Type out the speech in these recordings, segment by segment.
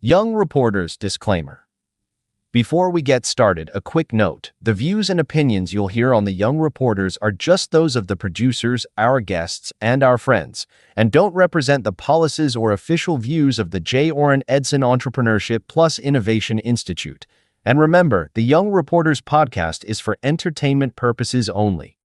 Young Reporters Disclaimer. Before we get started, a quick note. The views and opinions you'll hear on the Young Reporters are just those of the producers, our guests, and our friends, and don't represent the policies or official views of the Orin Edson Entrepreneurship Plus Innovation Institute. And remember, the Young Reporters podcast is for entertainment purposes only.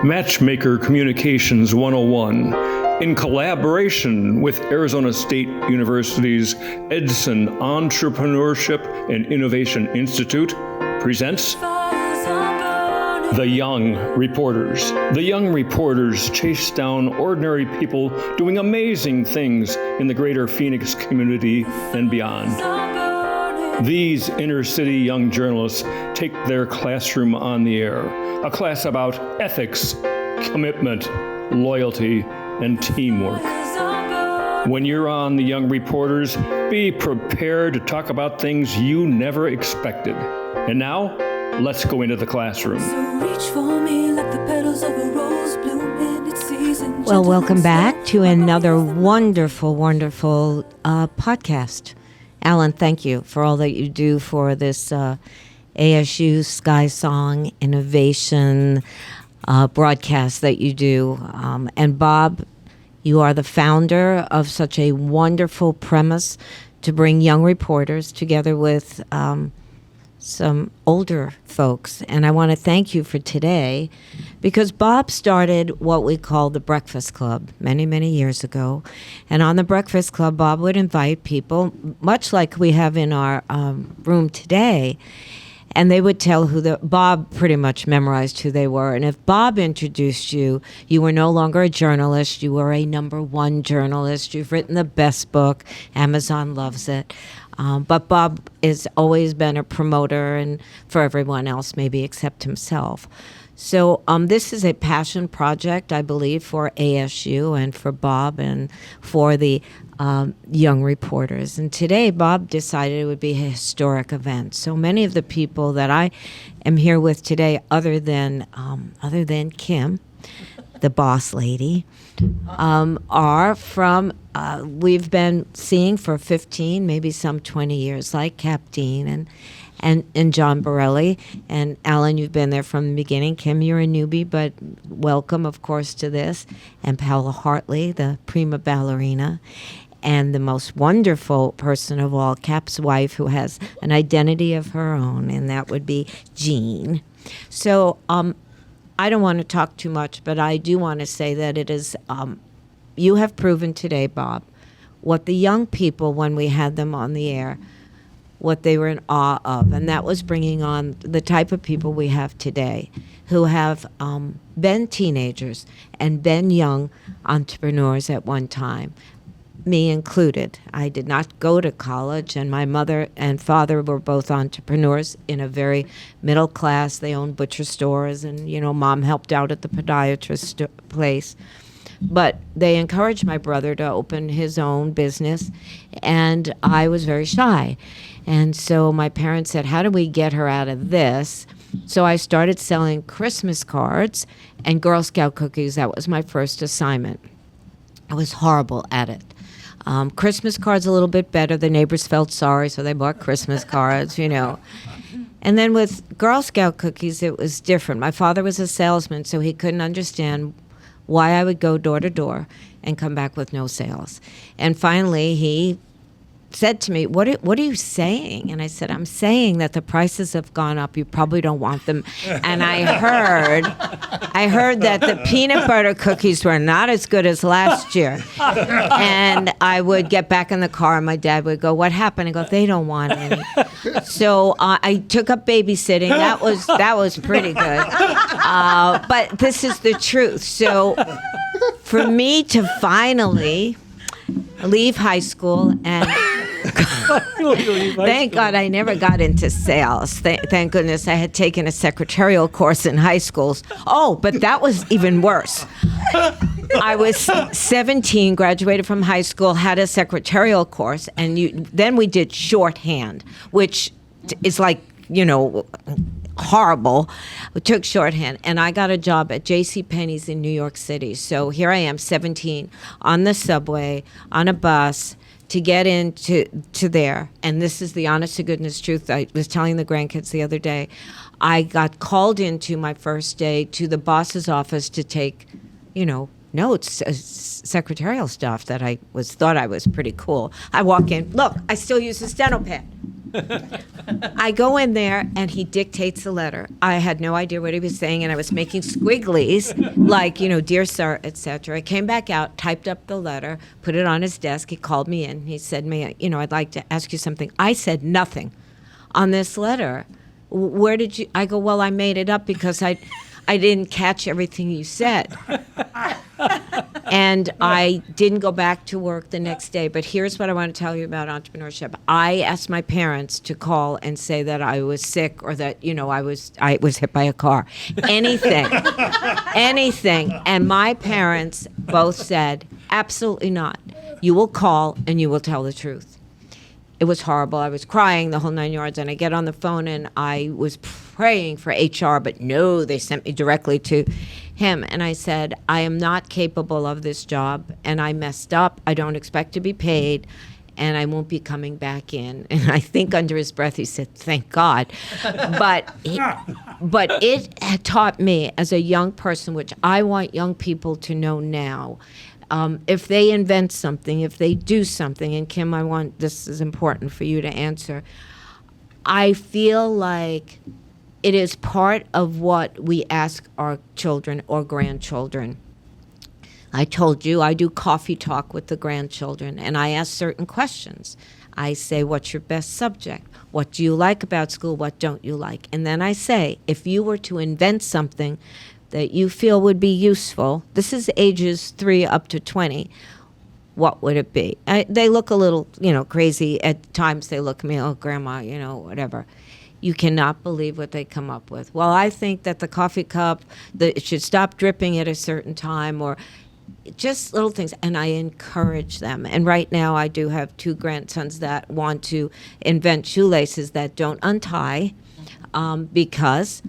Matchmaker Communications 101, in collaboration with Arizona State University's Edson Entrepreneurship and Innovation Institute, presents The Young Reporters. The Young Reporters chase down ordinary people doing amazing things in the greater Phoenix community and beyond. These inner-city young journalists take their classroom on the air, a class about ethics, commitment, loyalty, and teamwork. When you're on The Young Reporters, be prepared to talk about things you never expected. And now, let's go into the classroom. Well, welcome back to another wonderful podcast. Alan, thank you for all that you do for this ASU Sky Song Innovation broadcast that you do. And Bob, you are the founder of such a wonderful premise to bring young reporters together with some older folks. And I want to thank you for today because Bob started what we call the Breakfast Club many, many years ago. And on the Breakfast Club, Bob would invite people, much like we have in our room today, and they would tell Bob pretty much memorized who they were. And if Bob introduced you, you were no longer a journalist, you were a #1 journalist, you've written the best book, Amazon loves it. But Bob has always been a promoter, and for everyone else, maybe except himself. So this is a passion project, I believe, for ASU and for Bob and for the young reporters. And today, Bob decided it would be a historic event. So many of the people that I am here with today, other than Kim, the boss lady, are from we've been seeing for 15, maybe some 20 years, like Cap Dean and John Borelli. And Alan, you've been there from the beginning. Kim, you're a newbie, but welcome, of course, to this. And Paula Hartley, the prima ballerina. And the most wonderful person of all, Cap's wife, who has an identity of her own, and that would be Jean. So I don't want to talk too much, but I do want to say that it is, you have proven today, Bob, what the young people, when we had them on the air, what they were in awe of. And that was bringing on the type of people we have today who have been teenagers and been young entrepreneurs at one time. Me included. I did not go to college, and my mother and father were both entrepreneurs in a very middle class. They owned butcher stores, and, Mom helped out at the podiatrist place. But they encouraged my brother to open his own business, and I was very shy. And so my parents said, how do we get her out of this? So I started selling Christmas cards and Girl Scout cookies. That was my first assignment. I was horrible at it. Christmas cards a little bit better. The neighbors felt sorry, so they bought Christmas cards, And then with Girl Scout cookies, it was different. My father was a salesman, so he couldn't understand why I would go door to door and come back with no sales. And finally, he said to me, what are you saying? And I said, I'm saying that the prices have gone up. You probably don't want them. And I heard that the peanut butter cookies were not as good as last year. And I would get back in the car, and my dad would go, what happened? I go, they don't want any. So I took up babysitting. That was pretty good. But this is the truth. So for me to finally leave high school and thank God I never got into sales. Thank goodness I had taken a secretarial course in high schools. Oh, but that was even worse. I was 17, graduated from high school, had a secretarial course, and then we did shorthand, which is like, horrible, took shorthand, and I got a job at J.C. Penney's in New York City. So here I am, 17, on the subway, on a bus, to get into there. And this is the honest to goodness truth. I was telling the grandkids the other day, I got called into my first day to the boss's office to take, notes, secretarial stuff that I thought I was pretty cool. I walk in, look, I still use the steno pad. I go in there and he dictates the letter. I had no idea what he was saying, and I was making squigglies like, dear sir, etc. I came back out, typed up the letter, put it on his desk. He called me in. He said, I'd like to ask you something. I said nothing on this letter. Where did you? I go, well, I made it up because I didn't catch everything you said. And I didn't go back to work the next day. But here's what I want to tell you about entrepreneurship. I asked my parents to call and say that I was sick or that, I was hit by a car. Anything. Anything. And my parents both said, absolutely not. You will call and you will tell the truth. It was horrible. I was crying the whole 9 yards, and I get on the phone and I was praying for HR, but no, they sent me directly to him. And I said, I am not capable of this job, and I messed up. I don't expect to be paid, and I won't be coming back in. And I think under his breath he said, thank God. But it had taught me as a young person, which I want young people to know now, if they invent something, if they do something, and Kim, this is important for you to answer, I feel like it is part of what we ask our children or grandchildren. I told you I do coffee talk with the grandchildren, and I ask certain questions. I say, what's your best subject? What do you like about school? What don't you like? And then I say, if you were to invent something that you feel would be useful, this is ages 3 up to 20, what would it be? They look a little, crazy. At times they look at me, oh, Grandma, whatever. You cannot believe what they come up with. Well, I think that the coffee cup, it should stop dripping at a certain time, or just little things. And I encourage them. And right now I do have 2 grandsons that want to invent shoelaces that don't untie, because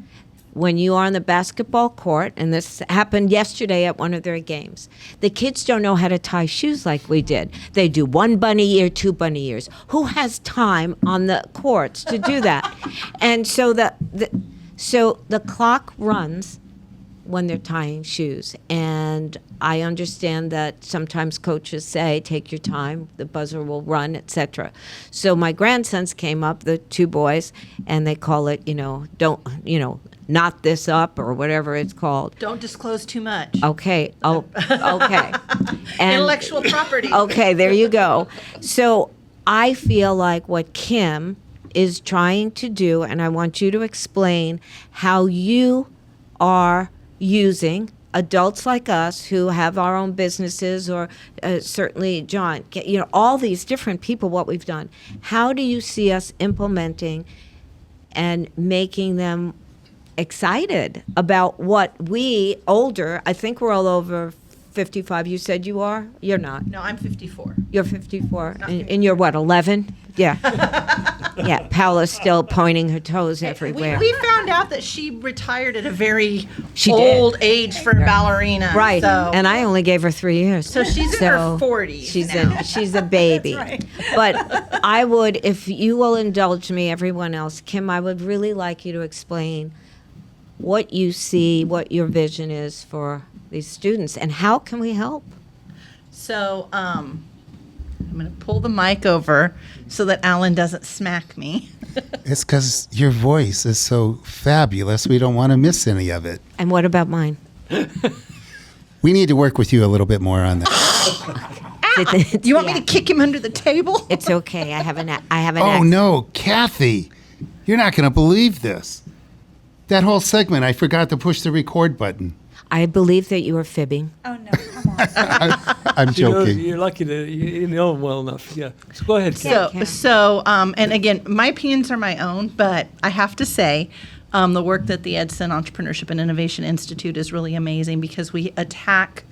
when you are on the basketball court, and this happened yesterday at one of their games, the kids don't know how to tie shoes like we did. They do 1 bunny ear, 2 bunny ears. Who has time on the courts to do that? And so the clock runs when they're tying shoes. And I understand that sometimes coaches say, take your time, the buzzer will run, etc. So my grandsons came up, the 2 boys, and they call it, not this up or whatever it's called. Don't disclose too much. Okay. Oh, okay. And, intellectual property. Okay, there you go. So I feel like what Kim is trying to do, and I want you to explain how you are using adults like us who have our own businesses, or certainly John, all these different people, what we've done. How do you see us implementing and making them excited about what we older, I think we're all over 55. You said you are? You're not. No, I'm 54. You're 54. And you're what, 11? Yeah. Yeah, Paula's still pointing her toes everywhere. We found out that she retired at a very old age for a ballerina. Right, so. And I only gave her 3 years. So she's in her 40s now. She's a baby. That's right. But I would, if you will indulge me, everyone else, Kim, I would really like you to explain what you see, what your vision is for these students, and how can we help? So I'm going to pull the mic over so that Alan doesn't smack me. It's because your voice is so fabulous, we don't want to miss any of it. And what about mine? We need to work with you a little bit more on that. You want me to kick him under the table? It's okay. I have an Oh, accent. no, Kathy, you're not going to believe this. That whole segment, I forgot to push the record button. I believe that you are fibbing. Oh, no, come on. I'm joking. You're lucky you know him well enough. Yeah. So go ahead, Kim. So, and again, my opinions are my own, but I have to say, the work that the Edson Entrepreneurship and Innovation Institute is really amazing, because we attack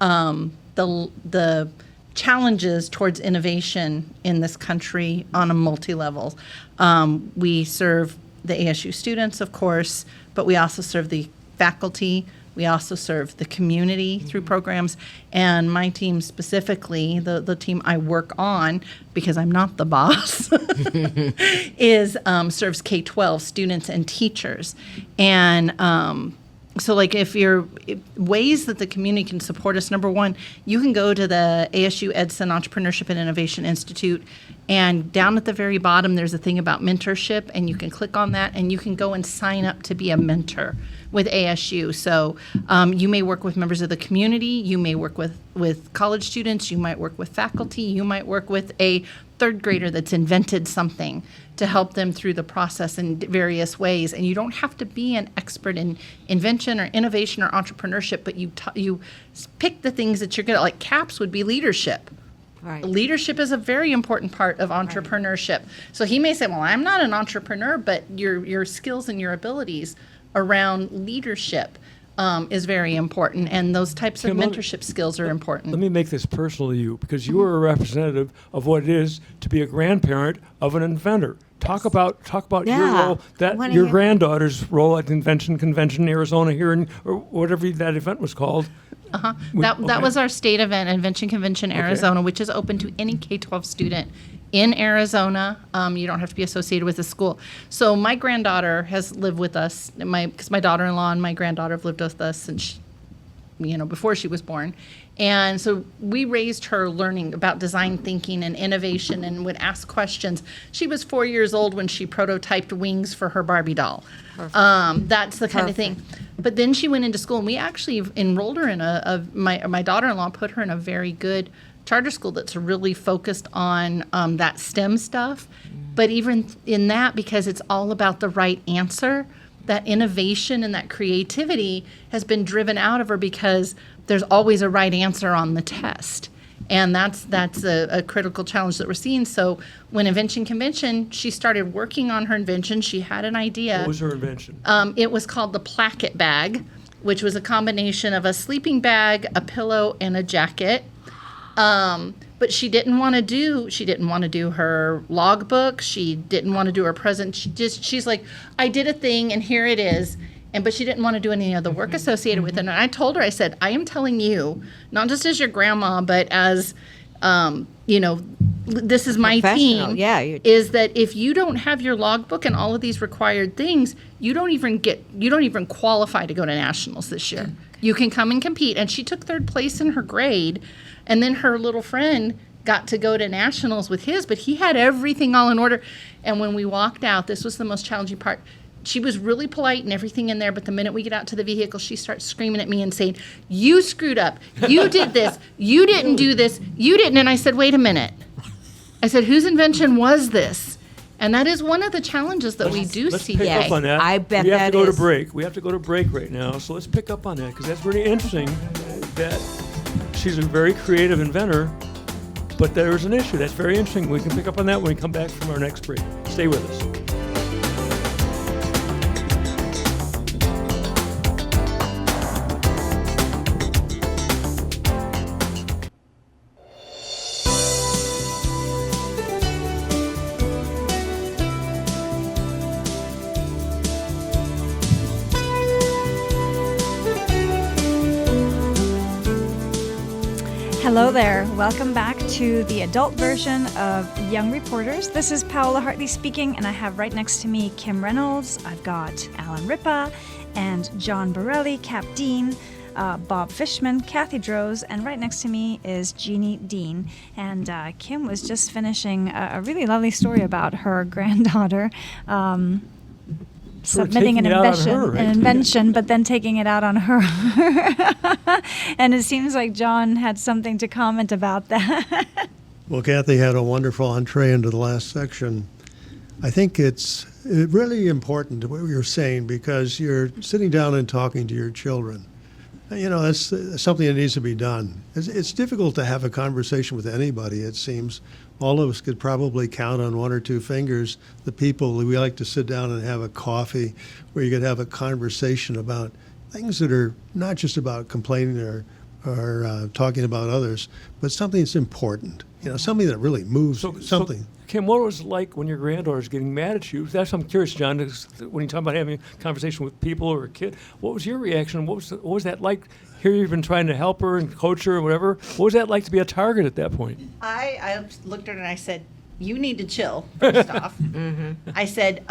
the challenges towards innovation in this country on a multi-level. We serve the ASU students, of course, but we also serve the faculty. We also serve the community through programs. And my team specifically, the team I work on, because I'm not the boss, is serves K-12 students and teachers. And so like if ways that the community can support us, number one, you can go to the ASU Edson Entrepreneurship and Innovation Institute, and down at the very bottom there's a thing about mentorship, and you can click on that and you can go and sign up to be a mentor with ASU. So you may work with members of the community, you may work with college students, you might work with faculty, you might work with a third grader that's invented something to help them through the process in various ways. And you don't have to be an expert in invention or innovation or entrepreneurship, but you pick the things that you're good at. Like CAPS would be leadership. Right. Leadership is a very important part of entrepreneurship. Right. So he may say, well, I'm not an entrepreneur, but your skills and your abilities around leadership is very important, and those types of mentorship skills are important. Let me make this personal to you, because you are a representative of what it is to be a grandparent of an inventor. Talk about your role, your granddaughter's role at Invention Convention in Arizona here, or whatever that event was called. That was our state event, Invention Convention Arizona, which is open to any K-12 student in Arizona. You don't have to be associated with the school. So my granddaughter has lived with us, because my daughter-in-law and my granddaughter have lived with us since, before she was born. And so we raised her learning about design thinking and innovation, and would ask questions. She was 4 years old when she prototyped wings for her Barbie doll. That's the kind of thing. But then she went into school, and we actually enrolled her in my daughter-in-law put her in a very good charter school that's really focused on that STEM stuff. But even in that, because it's all about the right answer, that innovation and that creativity has been driven out of her, because there's always a right answer on the test. And that's a critical challenge that we're seeing. So when Invention Convention, she started working on her invention. She had an idea. What was her invention? It was called the Placket Bag, which was a combination of a sleeping bag, a pillow, and a jacket. But she didn't want to do her logbook. She didn't want to do her present. She's like, I did a thing and here it is. But she didn't want to do any of the work associated with it. And I told her, I said, I am telling you, not just as your grandma, but as, this is my team, is that if you don't have your logbook and all of these required things, you don't even qualify to go to nationals this year. You can come and compete. And she took third place in her grade. And then her little friend got to go to nationals with his, but he had everything all in order. And when we walked out, this was the most challenging part. She was really polite and everything in there, but the minute we get out to the vehicle, she starts screaming at me and saying, you screwed up. You did this. You didn't do this. You didn't. And I said, wait a minute. I said, whose invention was this? And that is one of the challenges that we do see today. Let's pick up on that. I bet we have that to go is. to break. We have to go to break right now. So let's pick up on that, because that's really interesting that she's a very creative inventor, but there's an issue. That's very interesting. We can pick up on that when we come back from our next break. Stay with us. Hello there. Welcome back to the adult version of Young Reporters. This is Paola Hartley speaking, and I have right next to me Kim Reynolds. I've got Alan Ripa and John Borelli, Cap Dean, Bob Fishman, Kathy Droz, and right next to me is Jeannie Dean. And Kim was just finishing a really lovely story about her granddaughter submitting an invention, but then taking it out on her. And it seems like John had something to comment about that. Well, Kathy had a wonderful entree into the last section. I think it's really important what you're saying, because you're sitting down and talking to your children. That's something that needs to be done. It's difficult to have a conversation with anybody, it seems. All of us could probably count on one or two fingers the people we like to sit down and have a coffee, where you could have a conversation about things that are not just about complaining or talking about others, but something that's important. Something that really moves you, something. So, Kim, what was it like when your granddaughter's getting mad at you? That's I'm curious, John. When you talk about having a conversation with people or a kid, what was your reaction? What was that like? Here you've been trying to help her and coach her or whatever. What was that like to be a target at that point? I looked at her and I said, "You need to chill, first off." I said,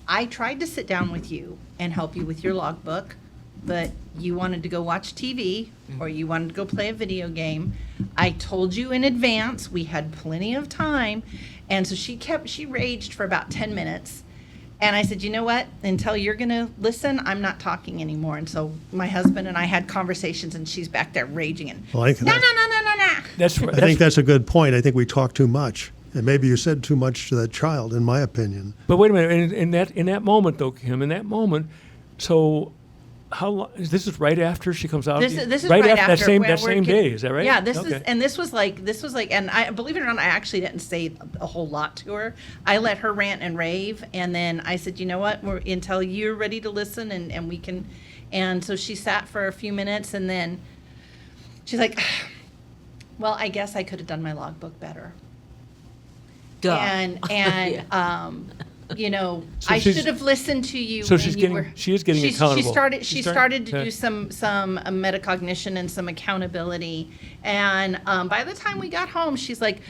I tried to sit down with you and help you with your logbook, but you wanted to go watch TV or you wanted to go play a video game. I told you in advance, we had plenty of time. And so she raged for about 10 minutes. And I said, you know what? Until you're going to listen, I'm not talking anymore. And so my husband and I had conversations, and she's back there raging and, no. That's right. I think that's a good point. I think we talk too much. And maybe you said too much to that child, in my opinion. But wait a minute. In that moment, though, Kim, so how long? This is right after she comes out. This is right after that same day. Is that right? Yeah. This was like, and I believe it or not, I actually didn't say a whole lot to her. I let her rant and rave, and then I said, you know what? Until you're ready to listen, and we can. And so she sat for a few minutes, and then she's like, well, I guess I could have done my logbook better. Duh. And So I should have listened to you. So she is getting accountable. She started to do some metacognition and some accountability. And by the time we got home, she's like,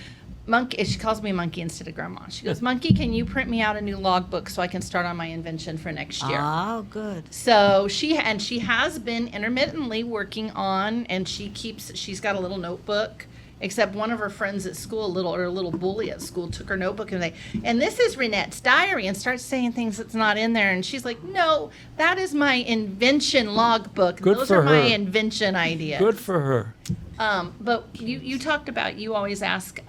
Monkey. She calls me Monkey instead of Grandma. She goes, Monkey, can you print me out a new logbook so I can start on my invention for next year? Oh, good. So she has been intermittently working on, and she's got a little notebook. Except one of her friends at school, a little bully at school, took her notebook and this is Renette's diary, and starts saying things that's not in there. And she's like, no, that is my invention logbook. Those are my invention ideas. Good for her. But you talked about, you always ask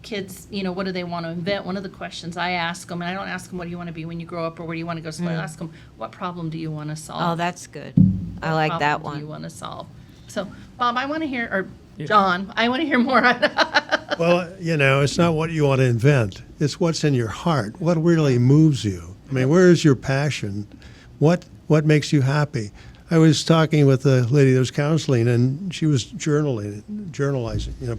kids, what do they want to invent? One of the questions I ask them, and I don't ask them what do you want to be when you grow up or where do you want to go. So I ask them, what problem do you want to solve? Oh, that's good. I like that one. What do you want to solve? So, Bob, I want to hear, or John, I want to hear more on that. Well, it's not what you want to invent. It's what's in your heart. What really moves you? I mean, where is your passion? What makes you happy? I was talking with a lady that was counseling, and she was journalizing,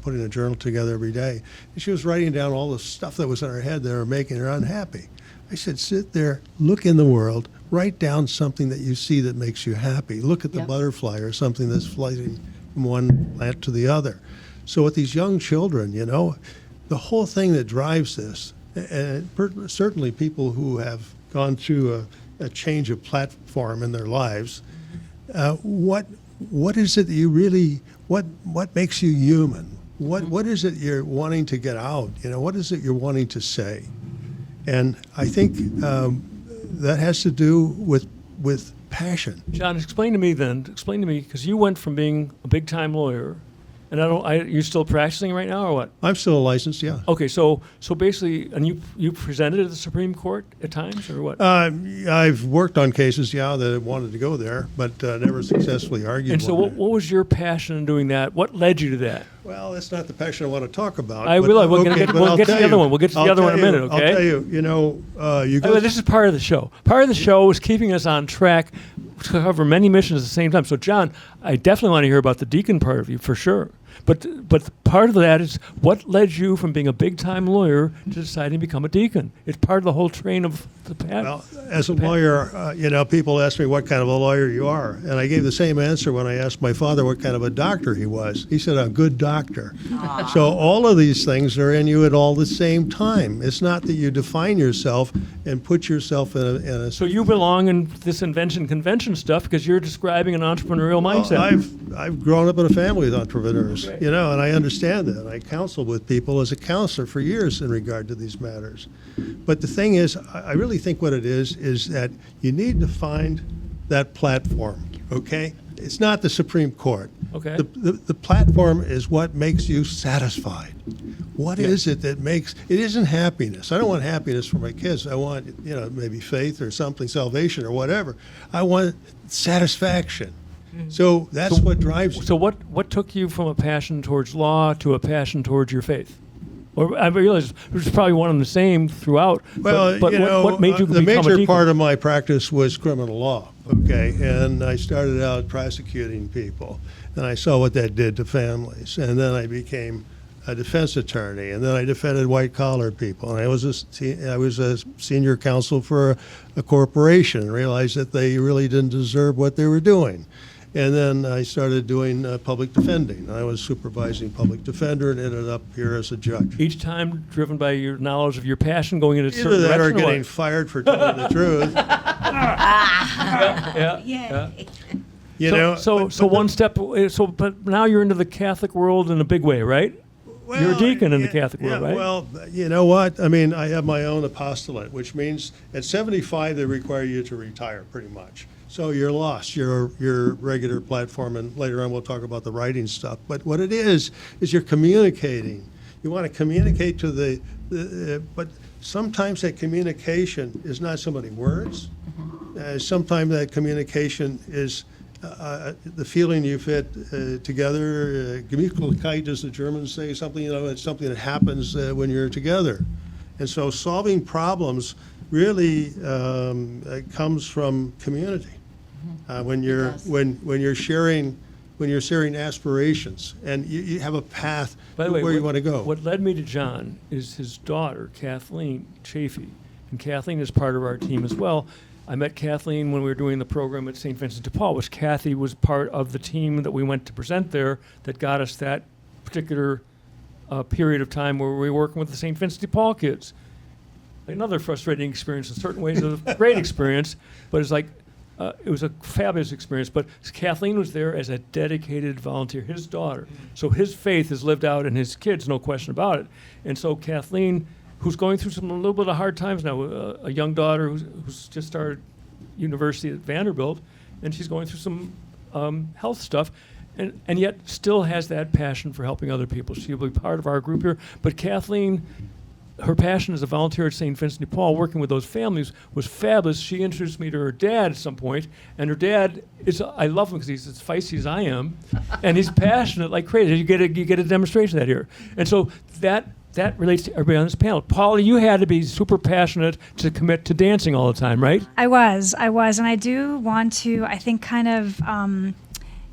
putting a journal together every day. And she was writing down all the stuff that was in her head that were making her unhappy. I said, sit there, look in the world, write down something that you see that makes you happy. Look at the butterfly or something that's flying from one plant to the other. So with these young children, the whole thing that drives this, and certainly people who have gone through a change of platform in their lives, what is it that you really, what makes you human? What is it you're wanting to get out? What is it you're wanting to say? And I think that has to do with passion. John, explain to me, because you went from being a big-time lawyer, and you're still practicing right now, or what? I'm still licensed, yeah. Okay, so basically, and you presented at the Supreme Court at times, or what? I've worked on cases, that wanted to go there, but never successfully argued. And so what was your passion in doing that? What led you to that? Well, that's not the passion I want to talk about. We'll get to the other one. We'll get to the other one in a minute, okay? I'll tell you, this is part of the show. Part of the show is keeping us on track to cover many missions at the same time. So, John, I definitely want to hear about the deacon part of you, for sure. But part of that is what led you from being a big-time lawyer to deciding to become a deacon. It's part of the whole train of the path. Well, as a lawyer, people ask me what kind of a lawyer you are. And I gave the same answer when I asked my father what kind of a doctor he was. He said, a good doctor. So all of these things are in you at all the same time. It's not that you define yourself and put yourself in a So you belong in this invention convention stuff because you're describing an entrepreneurial mindset. I've grown up in a family with entrepreneurs. And I understand that. I counseled with people as a counselor for years in regard to these matters. But the thing is, I really think what it is that you need to find that platform, okay? It's not the Supreme Court. Okay. The platform is what makes you satisfied. What is it that makes, it isn't happiness. I don't want happiness for my kids. I want, maybe faith or something, salvation or whatever. I want satisfaction. So that's what drives you. So what took you from a passion towards law to a passion towards your faith? Or I realize it was probably one and the same throughout. Well, but what made you become a deacon? The major part of my practice was criminal law. Okay? Okay, and I started out prosecuting people, and I saw what that did to families. And then I became a defense attorney, and then I defended white-collar people. And I was a senior counsel for a corporation, and realized that they really didn't deserve what they were doing. And then I started doing public defending. I was supervising public defender and ended up here as a judge. Each time driven by your knowledge of your passion going in a Either certain that or direction. getting fired for telling the truth. Yeah. You know. So one step. But now you're into the Catholic world in a big way, right? Well, you're a deacon in the Catholic world, right? Well, you know what? I mean, I have my own apostolate, which means at 75 they require you to retire, pretty much. So you're lost, your regular platform, and later on we'll talk about the writing stuff. But what it is you're communicating. You want to communicate to but sometimes that communication is not so many words. Sometimes that communication is the feeling you fit together. Gemütlichkeit, as the Germans say, something, it's something that happens when you're together. And so solving problems really comes from community. When you're sharing aspirations and you have a path where you want to go. What led me to John is his daughter, Kathleen Chafee. And Kathleen is part of our team as well. I met Kathleen when we were doing the program at St. Vincent de Paul, which Kathy was part of the team that we went to present there that got us that particular period of time where we were working with the St. Vincent de Paul kids. Another frustrating experience in certain ways, a great experience, but it's like, it was a fabulous experience. But Kathleen was there as a dedicated volunteer, his daughter. So his faith is lived out in his kids, no question about it. And so Kathleen, who's going through a little bit of hard times now, a young daughter who's just started university at Vanderbilt, and she's going through some health stuff, and yet still has that passion for helping other people. She'll be part of our group here. But Kathleen, her passion as a volunteer at St. Vincent de Paul, working with those families, was fabulous. She introduced me to her dad at some point, and her dad I love him because he's as feisty as I am, and he's passionate like crazy. You get a demonstration of that here. And so that relates to everybody on this panel. Paula, you had to be super passionate to commit to dancing all the time, right? I was, and I do want to, I think, kind of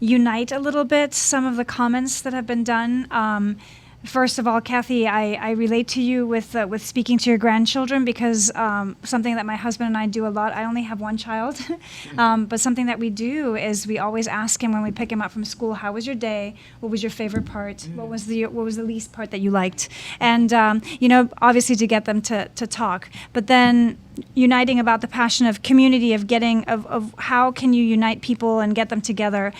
unite a little bit some of the comments that have been done. First of all, Kathy, I relate to you with speaking to your grandchildren because something that my husband and I do a lot. I only have one child, but something that we do is we always ask him when we pick him up from school, "How was your day? What was your favorite part? What was the least part that you liked?" And obviously to get them to talk, but then uniting about the passion of community, of how can you unite people and get them together.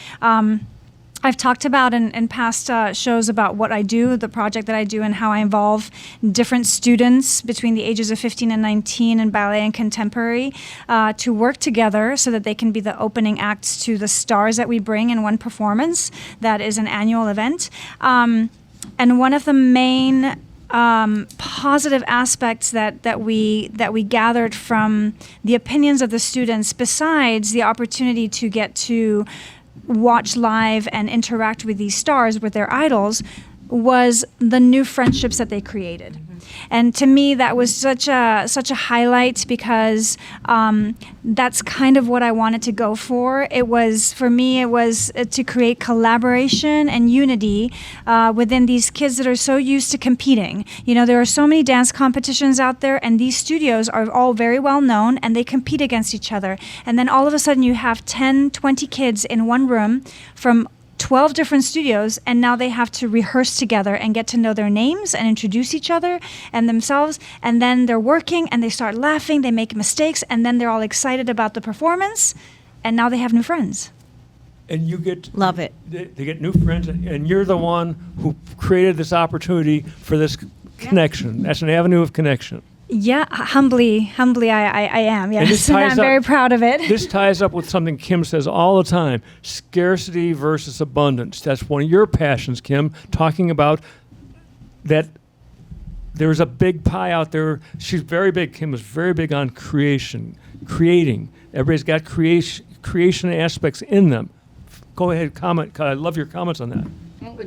I've talked about in past shows about what I do, the project that I do, and how I involve different students between the ages of 15 and 19 in ballet and contemporary to work together so that they can be the opening acts to the stars that we bring in one performance that is an annual event. And one of the main positive aspects that we gathered from the opinions of the students, besides the opportunity to get to watch live and interact with these stars, with their idols, was the new friendships that they created. Mm-hmm. And to me, that was such a highlight because that's kind of what I wanted to go for. It was to create collaboration and unity within these kids that are so used to competing. There are so many dance competitions out there, and these studios are all very well known, and they compete against each other. And then all of a sudden you have 10, 20 kids in one room from 12 different studios, and now they have to rehearse together and get to know their names and introduce each other and themselves, and then they're working and they start laughing, they make mistakes, and then they're all excited about the performance, and now they have new friends. And you get... Love it. They get new friends, and you're the one who created this opportunity for this connection. That's an avenue of connection. Yeah, humbly I am, yes. And I'm very proud of it. This ties up with something Kim says all the time, scarcity versus abundance. That's one of your passions, Kim, talking about that there's a big pie out there. She's very big. Kim is very big on creating. Everybody's got creation aspects in them. Go ahead, comment. I love your comments on that.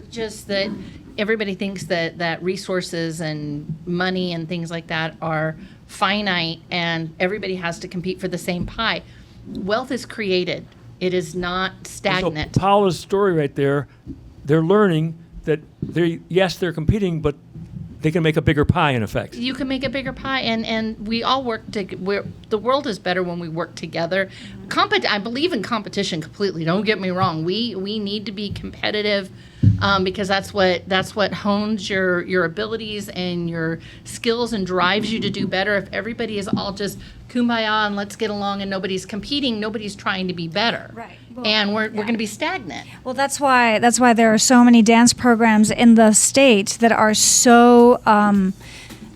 Just that everybody thinks that resources and money and things like that are finite and everybody has to compete for the same pie. wealth is created. It is not stagnant. So Paula's story right there, they're learning that they're competing, but they can make a bigger pie in effect. You can make a bigger pie, and we all work the world is better when we work together. I believe in competition completely. Don't get me wrong. We need to be competitive because that's what hones your abilities and your skills and drives you to do better. If everybody is all just kumbaya and let's get along and nobody's competing, nobody's trying to be better. Right. And we're going to be stagnant. Well, that's why there are so many dance programs in the state that are so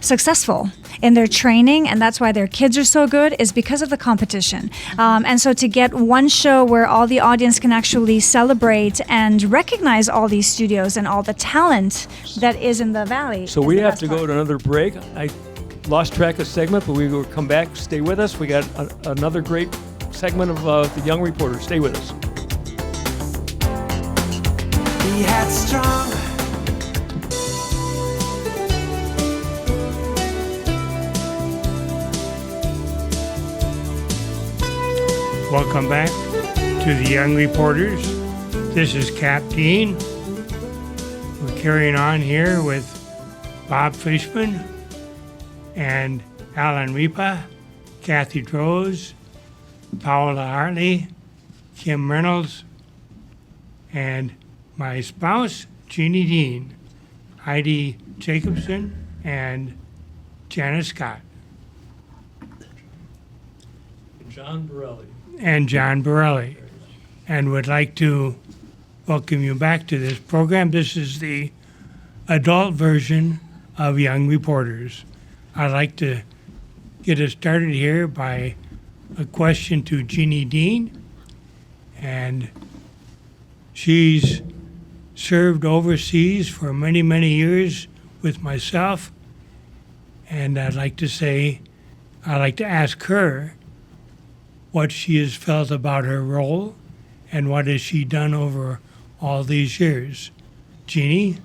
successful in their training, and that's why their kids are so good, is because of the competition. And so to get one show where all the audience can actually celebrate and recognize all these studios and all the talent that is in the Valley. So we have to go to another break. I lost track of segment, but we will come back. Stay with us. We got another great segment of the Young Reporter. Stay with us. Be headstrong. Welcome back to the Young Reporters. This is Cap Dean. We're carrying on here with Bob Fishman and Alan Ripa, Kathy Droz, Paola Hartley, Kim Reynolds, and my spouse, Jeannie Dean, Heidi Jacobson, and Janice Scott. John Borelli. And John Borelli. And would like to welcome you back to this program. This is the adult version of Young Reporters. I'd like to get us started here by a question to Jeannie Dean. And she's served overseas for many, many years with myself. And I'd like to ask her what she has felt about her role and what has she done over all these years. Jeannie,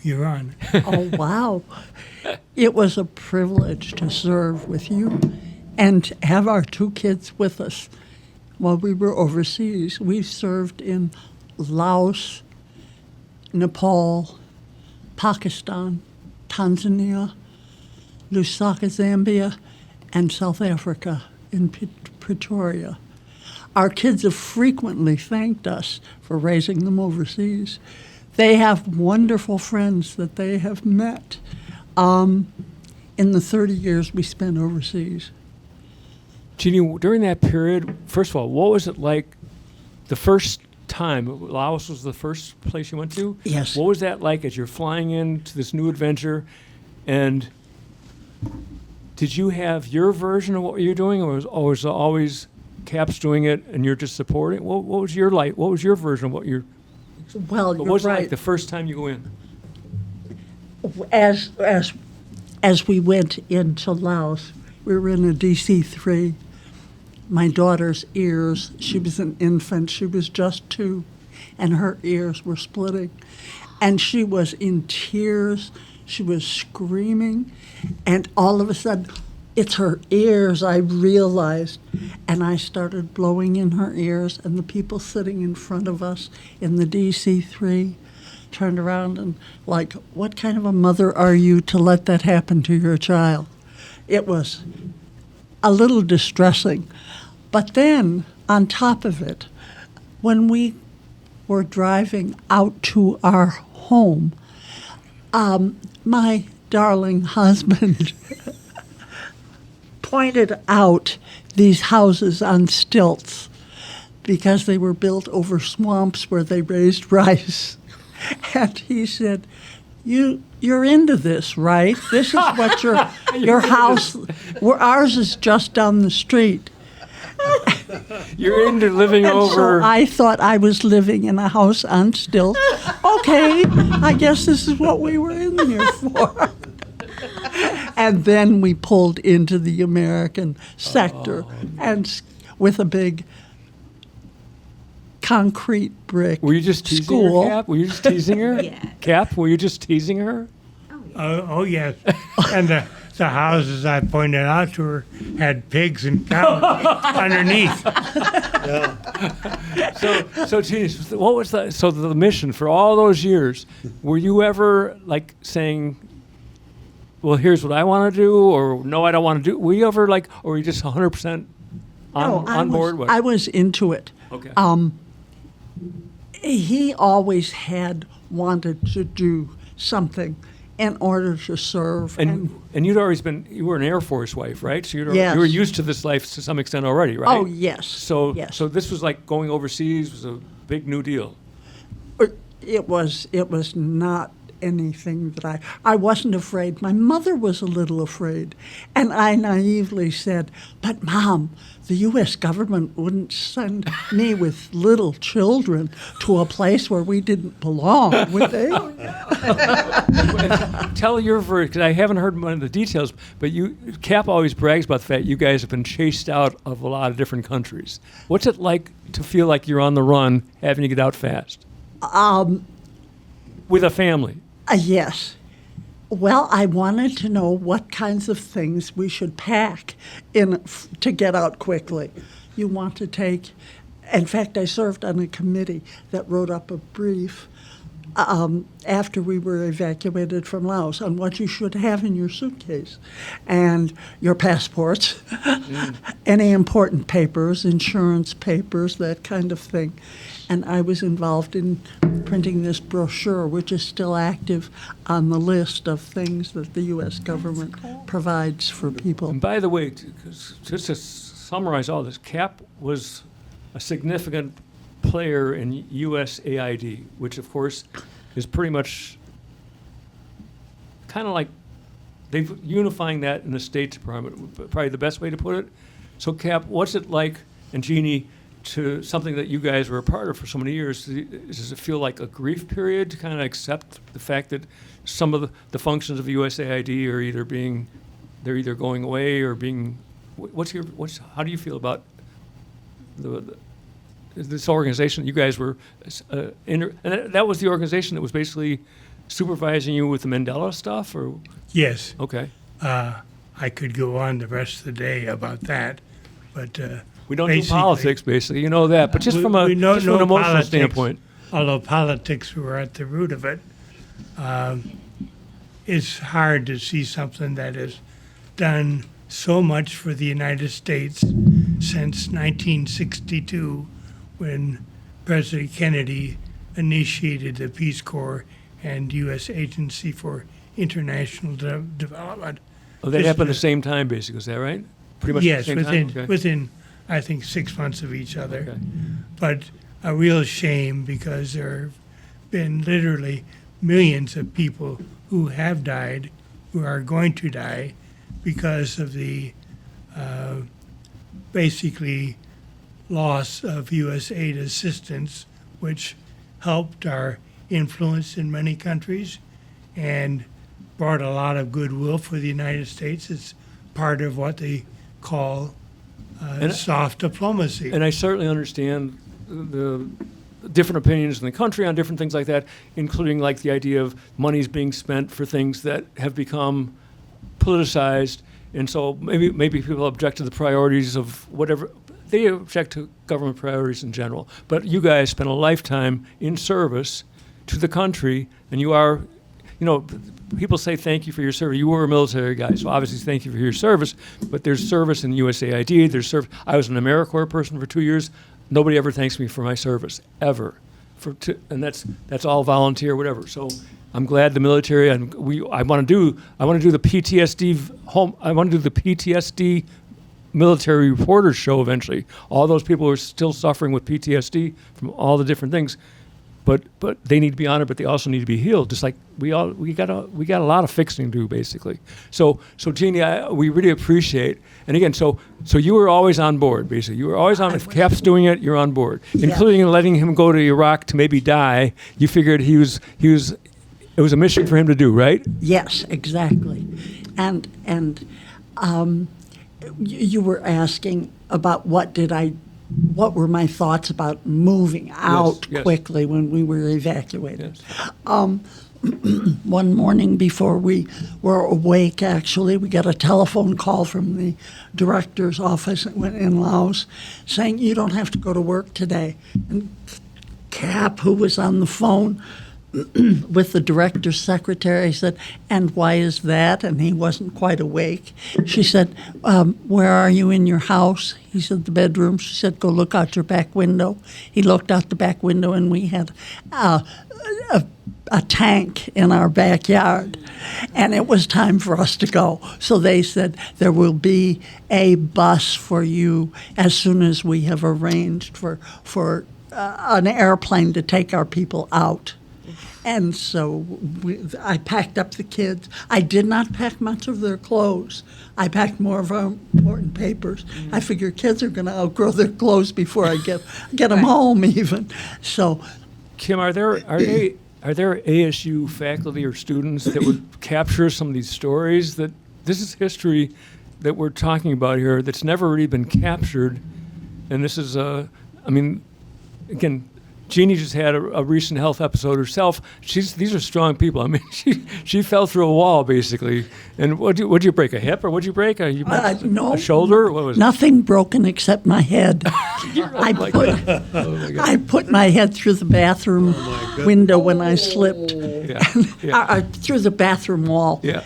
you're on. Oh, wow. It was a privilege to serve with you and have our two kids with us while we were overseas. We served in Laos, Nepal, Pakistan, Tanzania, Lusaka, Zambia, and South Africa in Pretoria. Our kids have frequently thanked us for raising them overseas. They have wonderful friends that they have met in the 30 years we spent overseas. Jeannie, during that period, first of all, what was it like the first time? Laos was the first place you went to? Yes. What was that like as you're flying into this new adventure? And did you have your version of what you're doing, or was always Cap's doing it and you're just supporting? What was your life? What was your version of what you're? Well, what you're was it right. like the first time you go in? As we went into Laos, we were in a DC-3. My daughter's ears, she was an infant, she was just 2, and her ears were splitting. And she was in tears, she was screaming, and all of a sudden, it's her ears, I realized. And I started blowing in her ears, and the people sitting in front of us in the DC-3 turned around and like, what kind of a mother are you to let that happen to your child? It was a little distressing. But then, on top of it, when we were driving out to our home, my darling husband pointed out these houses on stilts because they were built over swamps where they raised rice. And he said, You're into this, right? This is what your house, ours is just down the street. You're into living and over. So I thought I was living in a house on stilts. Okay, I guess this is what we were in here for. And then we pulled into the American sector and with a big concrete brick Were you just teasing school. her, Cap? Were you just teasing her? Yeah. Cap, were you just teasing her? Oh yes. And the houses I pointed out to her had pigs and cows underneath. So, geez, what was the mission for all those years? Were you ever like saying, well, here's what I want to do, or no, I don't want to do? Were you ever like, or were you just 100% on board? I was into it. Okay. He always had wanted to do something in order to serve. And you'd always you were an Air Force wife, right? So Yes. you were used to this life to some extent already, right? Oh, yes. So this was like going overseas was a big new deal. It was not anything that I wasn't afraid. My mother was a little afraid. And I naively said, but Mom, the U.S. government wouldn't send me with little children to a place where we didn't belong, would they? Tell your version, because I haven't heard one of the details, but Cap always brags about the fact you guys have been chased out of a lot of different countries. What's it like to feel like you're on the run, having to get out fast? With a family? Yes. Well, I wanted to know what kinds of things we should pack to get out quickly. You want to take, in fact, I served on a committee that wrote up a brief after we were evacuated from Laos on what you should have in your suitcase. And your passports, any important papers, insurance papers, that kind of thing. And I was involved in printing this brochure, which is still active on the list of things that the U.S. government provides for people. And by the way, just to summarize all this, CAP was a significant player in USAID, which of course is pretty much kind of like they're unifying that in the State Department, probably the best way to put it. So CAP, what's it like, and Jeannie, to something that you guys were a part of for so many years? Does it feel like a grief period to kind of accept the fact that some of the functions of USAID are they're either going away or being, how do you feel about this organization that you guys were and that was the organization that was basically supervising you with the Mandela stuff, or? Yes. Okay. I could go on the rest of the day about that, but we don't do politics, basically, you know that, but just from an emotional politics, standpoint. Although politics were at the root of it, it's hard to see something that has done so much for the United States since 1962, when President Kennedy initiated the Peace Corps and U.S. Agency for International Development. Oh, that happened at the same time, basically, is that right? Pretty much yes, at the same time? Okay. within, I think, 6 months of each other. Okay. But a real shame, because there have been literally millions of people who have died, who are going to die, because of the basically loss of U.S. aid assistance, which helped our influence in many countries and brought a lot of goodwill for the United States. It's part of what they call soft diplomacy. And I certainly understand the different opinions in the country on different things like that, including like the idea of monies being spent for things that have become politicized. And so maybe people object to the priorities of whatever. They object to government priorities in general. But you guys spent a lifetime in service to the country, and you are, people say thank you for your service. You were a military guy, so obviously thank you for your service. But there's service in USAID. There's service. I was an AmeriCorps person for 2 years. Nobody ever thanks me for my service, ever. And that's all volunteer, whatever. So I'm glad the military, and I want to do the PTSD home. I want to do the PTSD military reporters show eventually. All those people who are still suffering with PTSD from all the different things, but they need to be honored, but they also need to be healed. Just like we got a lot of fixing to do, basically. So Jeannie, we really appreciate. And again, so you were always on board, basically. You were always on. If Cap's doing it, you're on board, including letting him go to Iraq to maybe die. You figured it was a mission for him to do, right? Yes, exactly. And you were asking about what were my thoughts about moving out quickly when we were evacuated. Yes. one morning before we were awake, actually, we got a telephone call from the director's office in Laos saying, you don't have to go to work today. And Cap, who was on the phone with the director's secretary, said, and why is that? And he wasn't quite awake. She said, where are you in your house? He said, the bedroom. She said, go look out your back window. He looked out the back window, and we had a tank in our backyard, and it was time for us to go. So they said, there will be a bus for you as soon as we have arranged for an airplane to take our people out. And so I packed up the kids. I did not pack much of their clothes. I packed more of our important papers. I figure kids are going to outgrow their clothes before I get them home even. So, Kim, are there ASU faculty or students that would capture some of these stories? That this is history that we're talking about here that's never really been captured, and this is again, Jeannie just had a recent health episode herself. These are strong people. I mean, she fell through a wall basically. And what'd you break, a hip or what'd you break? No, a shoulder? What was nothing broken except my head. I put my head through the bathroom window when I slipped, through the bathroom wall. Yeah.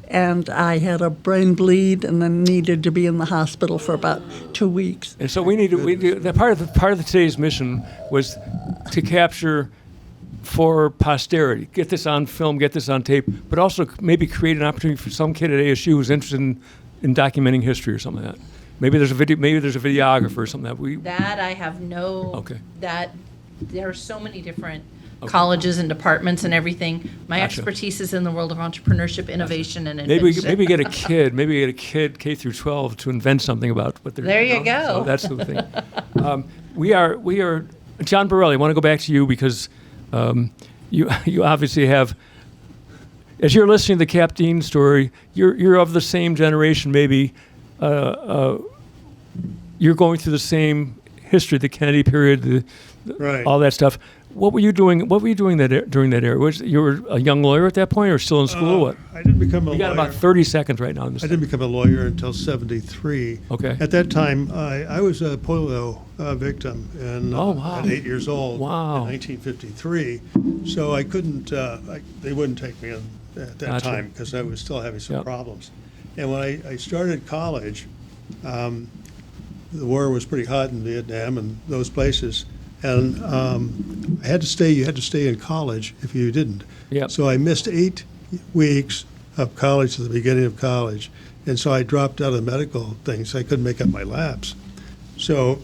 And I had a brain bleed, and then needed to be in the hospital for about 2 weeks. And so part of today's mission was to capture for posterity, get this on film, get this on tape, but also maybe create an opportunity for some kid at ASU who's interested in documenting history or something like that. Maybe there's a videographer or something that I have no. Okay. That there are so many different colleges and departments and everything. My expertise is in the world of entrepreneurship, innovation, and invention. Maybe get a kid K through 12 to invent something about what they're doing. There you go. So that's the thing. We are John Borelli. I want to go back to you because you obviously have, as you're listening to the Cap Dean story, you're of the same generation. Maybe you're going through the same history, the Kennedy period, all that stuff. What were you doing? During that era? You were a young lawyer at that point, or still in school? What? I didn't become a lawyer. You got about 30 seconds right now. I didn't become a lawyer until '73. Okay. At that time, I was a polio victim, and at 8 years old in 1953. So I couldn't. They wouldn't take me at that time because I was still having some problems. And when I started college, the war was pretty hot in Vietnam and those places. And I had to stay. You had to stay in college if you didn't. Yep. So I missed 8 weeks of college at the beginning of college, and so I dropped out of medical things. I couldn't make up my labs. So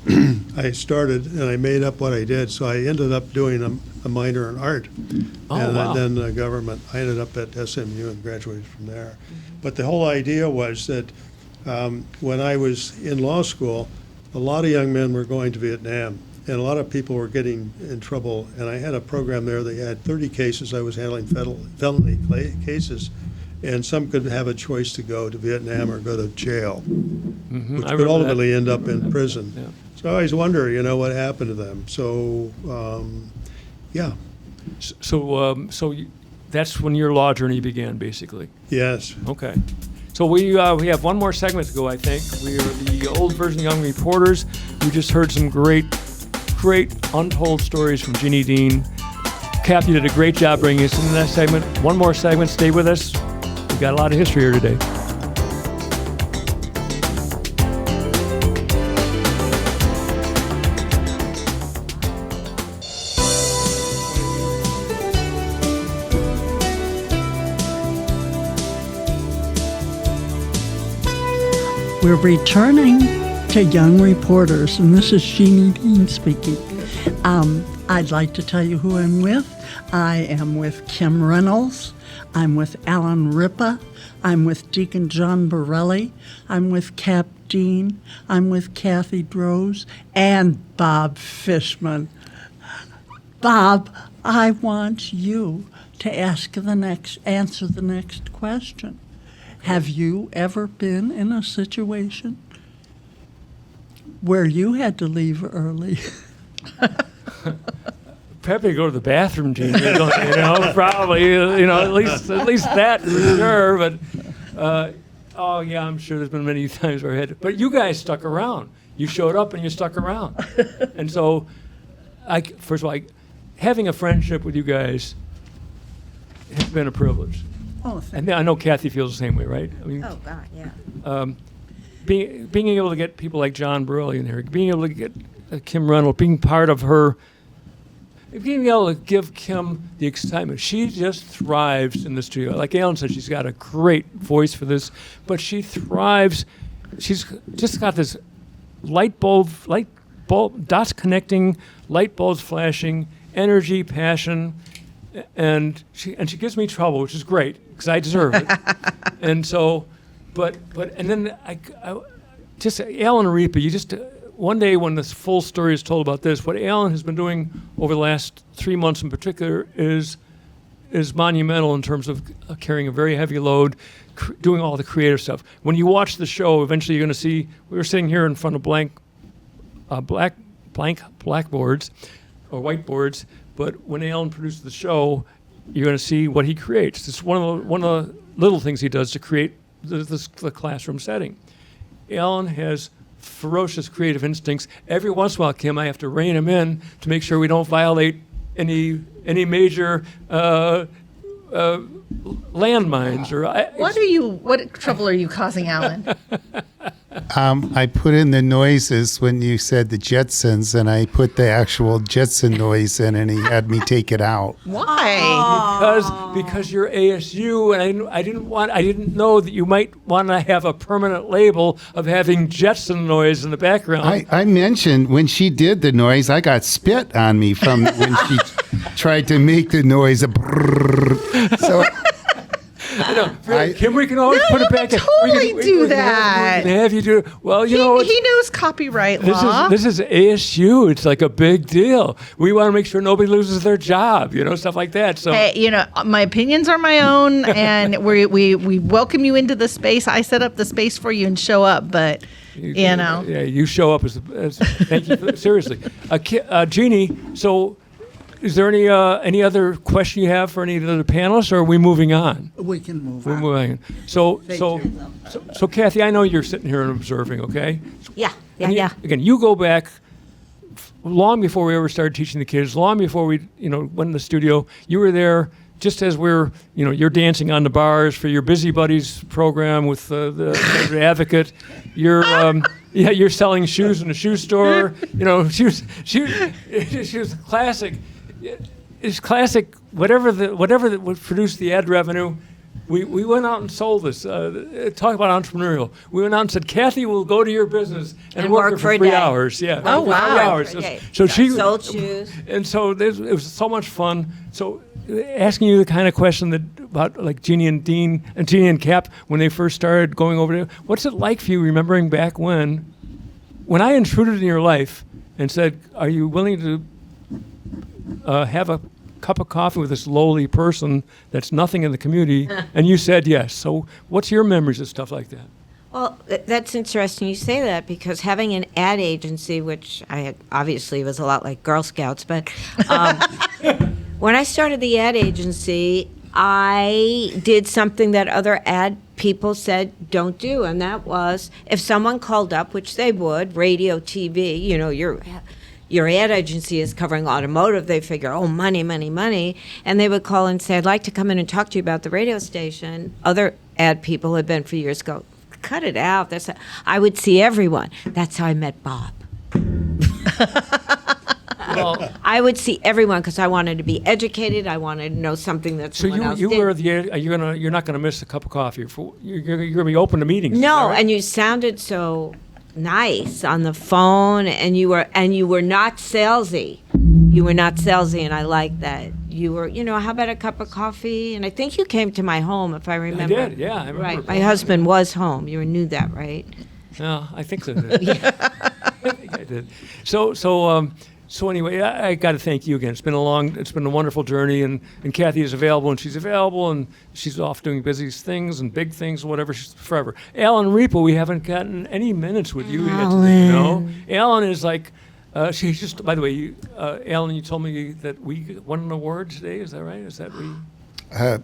I started, and I made up what I did. So I ended up doing a minor in art, then government. I ended up at SMU and graduated from there. But the whole idea was that when I was in law school, a lot of young men were going to Vietnam. And a lot of people were getting in trouble. And I had a program there. They had 30 cases. I was handling felony cases. And some could have a choice to go to Vietnam or go to jail, which could ultimately end up in prison. Yeah. So I always wonder, what happened to them. So, yeah. So that's when your law journey began, basically. Yes. Okay. So we have one more segment to go, I think. We are the old version of Young Reporters. We just heard some great untold stories from Jeannie Dean. Cap, you did a great job bringing us into that segment. One more segment. Stay with us. We've got a lot of history here today. We're returning to Young Reporters, and this is Jeannie Dean speaking. I'd like to tell you who I'm with. I am with Kim Reynolds. I'm with Alan Ripa. I'm with Deacon John Borelli. I'm with Cap Dean. I'm with Kathy Droz and Bob Fishman. Bob, I want you to answer the next question. Have you ever been in a situation where you had to leave early? probably go to the bathroom, Gene. Probably, at least that for sure. But oh yeah, I'm sure there's been many times where I had. But you guys stuck around. You showed up and you stuck around. And so, first of all, having a friendship with you guys has been a privilege. Oh, And I know Kathy feels the same way, right? I mean, Oh God, yeah. being able to get people like John Burley in there, being able to get Kim Reynolds, being part of her, being able to give Kim the excitement. She just thrives in the studio. Like Alan said, she's got a great voice for this, but she thrives. She's just got this light bulb, dots connecting, light bulbs flashing, energy, passion, and she gives me trouble, which is great because I deserve it. And so, and then I just Alan Arepa, you just one day when this full story is told about this, what Alan has been doing over the last 3 months in particular is monumental in terms of carrying a very heavy load, doing all the creative stuff. When you watch the show, eventually you're going to see, we were sitting here in front of blank blackboards or whiteboards, but when Alan produces the show, you're going to see what he creates. It's one of the little things he does to create the classroom setting. Alan has ferocious creative instincts. Every once in a while, Kim, I have to rein him in to make sure we don't violate any major landmines or. What trouble are you causing, Alan? I put in the noises when you said the Jetsons, and I put the actual Jetson noise in, and he had me take it out. Why? Because you're ASU, and I didn't know that you might want to have a permanent label of having Jetson noise in the background. I mentioned when she did the noise, I got spit on me from when she tried to make the noise. So. Kim, we can always put it back. Totally do that. Have you do well. He knows copyright law. This is ASU. It's like a big deal. We want to make sure nobody loses their job. Stuff like that. So hey, my opinions are my own, and we welcome you into the space. I set up the space for you and show up, but. Yeah, you show up as thank you. Seriously, Jeannie. So. Is there any other question you have for any of the other panelists, or are we moving on? We can move on. We're moving on. So Kathy, I know you're sitting here and observing, okay? Yeah. Again, you go back long before we ever started teaching the kids, long before we, went in the studio. You were there just as you're dancing on the bars for your Busy Buddies program with the Advocate. You're selling shoes in a shoe store. She was classic. It's classic. Whatever that would produce the ad revenue, we went out and sold this. Talk about entrepreneurial. We went out and said, Kathy will go to your business and work for 3 hours. Yeah. Oh wow. 3 hours. So she sold shoes. And so it was so much fun. So asking you the kind of question about like Jeannie and Dean and Jeannie and Cap when they first started going over there. What's it like for you remembering back when I intruded in your life and said, "Are you willing to have a cup of coffee with this lowly person that's nothing in the community?" And you said yes. So what's your memories of stuff like that? Well, that's interesting you say that, because having an ad agency, which I had, obviously was a lot like Girl Scouts, but when I started the ad agency, I did something that other ad people said don't do, and that was if someone called up, which they would, radio, TV, your ad agency is covering automotive, they figure, oh, money, money, money. And they would call and say, I'd like to come in and talk to you about the radio station. Other ad people had been for years go, cut it out. I would see everyone. That's how I met Bob. I would see everyone because I wanted to be educated. I wanted to know something that someone else did. You're not going to miss a cup of coffee. You're going to be open to meetings. No, right? And you sounded so nice on the phone, and you were not salesy. You were not salesy, and I like that. You were, how about a cup of coffee? And I think you came to my home, if I remember. I did, yeah. I remember. Right, my husband was home. You knew that, right? No, I think so. I think I did. So anyway, I got to thank you again. It's been a wonderful journey, and Kathy is available, and she's off doing busy things and big things, whatever, she's forever. Alan Repo, we haven't gotten any minutes with you yet. Alan is like, She just, by the way, Alan, you told me that we won an award today. Is that right? Is that we?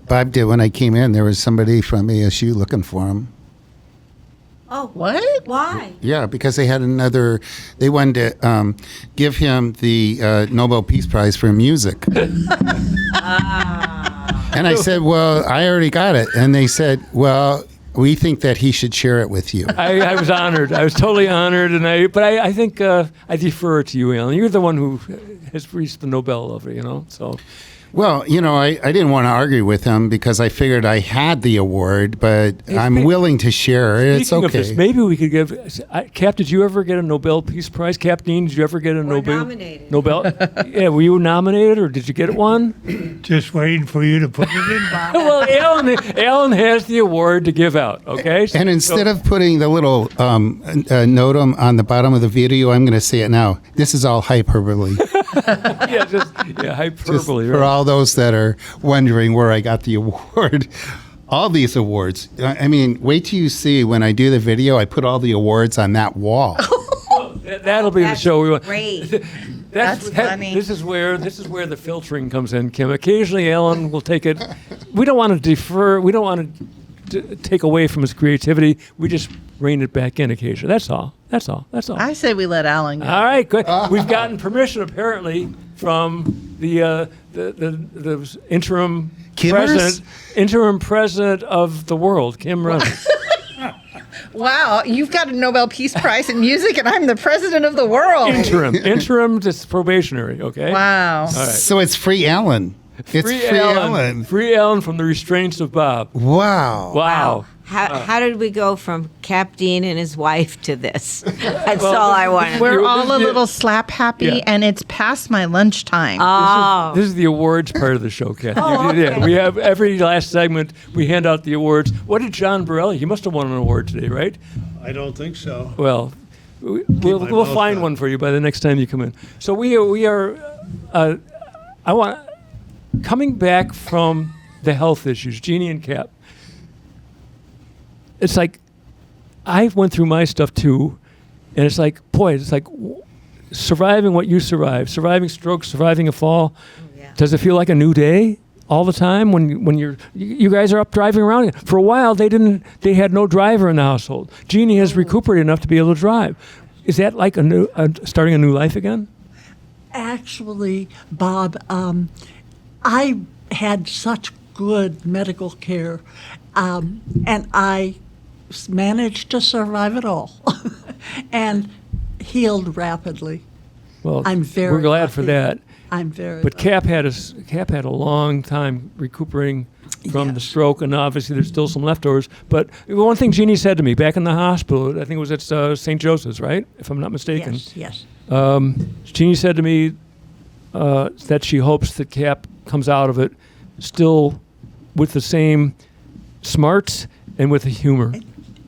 Bob did when I came in. There was somebody from ASU looking for him. Oh, What? why? Yeah, because they wanted to give him the Nobel Peace Prize for music. And I said, well, I already got it. And they said, well, we think that he should share it with you. I was honored. I was totally honored, but I think I defer to you, Alan. You're the one who has reached the Nobel of it, so. Well, I didn't want to argue with him because I figured I had the award, but I'm willing to share. It's Speaking okay. of this, maybe we could give Cap. Did you ever get a Nobel Peace Prize? Cap Dean, did you ever get a Nominated. Nobel? Yeah, were you nominated or did you get one? Just waiting for you to put it in, Bob. Well, Alan has the award to give out. Okay. And instead of putting the little note on the bottom of the video, I'm going to say it now. This is all hyperbole. hyperbole. For all those that are wondering where I got the award. All these awards. I mean, wait till you see when I do the video, I put all the awards on that wall. That'll be the show we want. Great. That's funny. This is where the filtering comes in, Kim. Occasionally, Alan will take it. We don't want to defer. We don't want to take away from his creativity. We just rein it back in occasionally. That's all. I say we let Alan go. All right, good. We've gotten permission apparently from the interim president of the world, Kim Reynolds. Wow, you've got a Nobel Peace Prize in music, and I'm the president of the world. Interim, just probationary. Okay. Wow. All right. So it's free Alan. It's free Alan. Free Alan from the restraints of Bob. Wow. How did we go from Cap Dean and his wife to this? That's all I wanted. We're all a little slap happy, and it's past my lunchtime. Oh. This is the awards part of the show, Kathy. Okay. Yeah, we have every last segment. We hand out the awards. What did John Borelli? He must have won an award today, right? I don't think so. Well, we'll find one for you by the next time you come in. So we are. Coming back from the health issues, Jeannie and Cap. It's like, I went through my stuff too, and it's like, surviving what you survived, surviving strokes, surviving a fall. Yeah. Does it feel like a new day all the time when you guys are up driving around? For a while, they had no driver in the household. Jeannie has recuperated enough to be able to drive. Is that like starting a new life again? Actually, Bob, I had such good medical care, and I managed to survive it all and healed rapidly. Well, I'm very we're glad lucky. for that. I'm very But lucky. Cap had a long time recuperating from the stroke, and obviously there's still some leftovers. But one thing Jeannie said to me back in the hospital, I think it was at St. Joseph's, right? If I'm not mistaken. Yes. Jeannie said to me that she hopes that Cap comes out of it still with the same smarts and with the humor.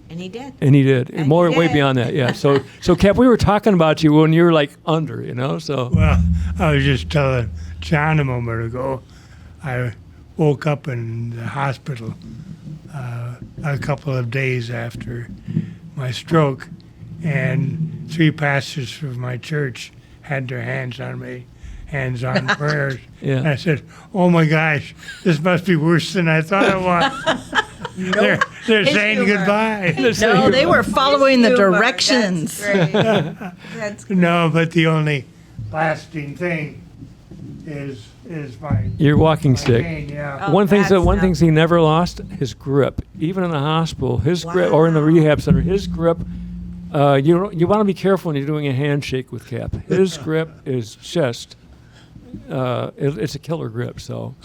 And he did. And he did. And More he way did. beyond that, yeah. So Cap, we were talking about you when you were like under, so. Well, I was just telling John a moment ago, I woke up in the hospital a couple of days after my stroke, and 3 pastors from my church had their hands on me, hands on prayers. Yeah. And I said, oh my gosh, this must be worse than I thought it was. They're His saying humor. goodbye. No, they were following the Humor. directions. That's great. That's great. No, but the only lasting thing is my Your walking my stick. cane, yeah. Oh, One thing that's he never lost, his grip. Even in the hospital, his grip, or in the rehab center, his grip. You want to be careful when you're doing a handshake with Cap. His grip is just, it's a killer grip. So,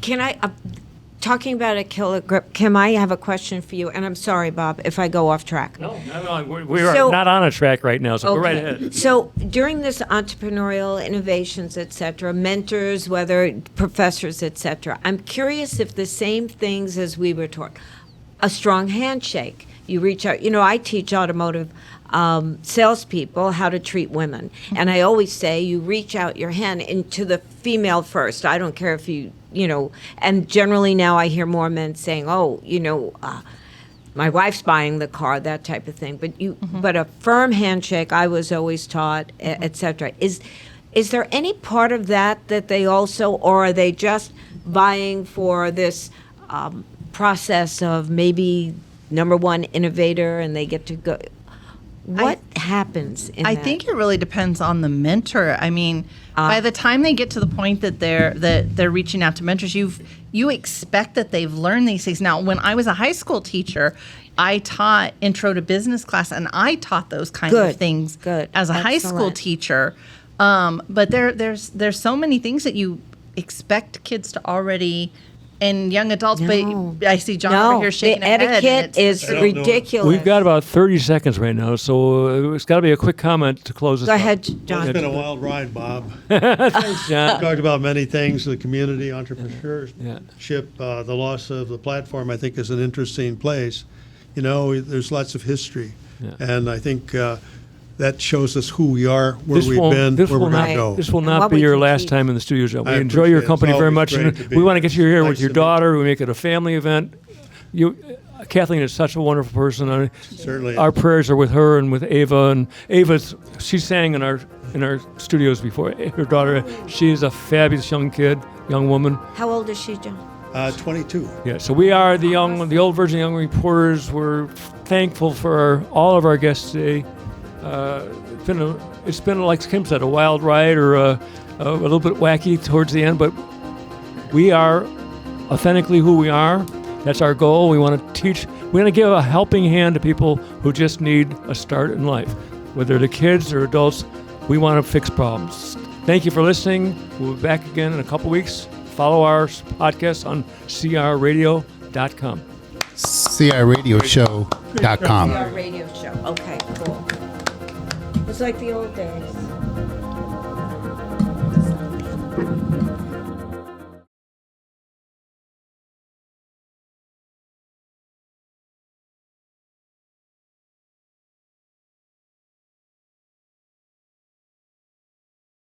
Can I, talking about a killer grip, Kim, I have a question for you, and I'm sorry, Bob, if I go off track. no, we are So- not on a track right now. So go right Okay. ahead. So during this entrepreneurial innovations, et cetera, mentors, whether professors, et cetera, I'm curious if the same things as we were taught, a strong handshake, you reach out. I teach automotive salespeople how to treat women, and I always say you reach out your hand into the female first. I don't care if and generally now I hear more men saying, my wife's buying the car, that type of thing. But but a firm handshake, I was always taught, etc. Is there any part of that they also, or are they just vying for this process of maybe number one innovator, and they get to go? What happens in I that? think it really depends on the mentor. I mean, by the time they get to the point that they're reaching out to mentors, you expect that they've learned these things. Now, when I was a high school teacher, I taught intro to business class, and I taught those kinds of things as a high school teacher. But there's so many things that you expect kids to already. And young adults, but I see John over here shaking his head. The etiquette is ridiculous. We've got about 30 seconds right now, so it's got to be a quick comment to close this Go up. ahead, Well, John. it's been a wild ride, Bob. Thanks, John. We talked about many things, the community, entrepreneurship, the loss of the platform, I think, is an interesting place. You know, there's lots of history. And I think that shows us who we are, where we've been, where we're going to go. This will not be your last time in the studio, Joe. We enjoy your company very much. We want to get you here with your daughter. We make it a family event. Kathleen is such a wonderful person. Certainly. Our prayers are with her and with Ava. And she sang in our studios before. Her daughter, she is a fabulous young woman. How old is she, John? 22. Yeah, so we are the old version of Young Reporters. We're thankful for all of our guests today. It's been like Kim said, a wild ride, or a little bit wacky towards the end, but we are authentically who we are. That's our goal. We want to teach. We want to give a helping hand to people who just need a start in life, whether they're kids or adults. We want to fix problems. Thank you for listening. We'll be back again in a couple weeks. Follow our podcast on crradio.com. crradioshow.com. Our radio show. Okay, cool. It's like the old days.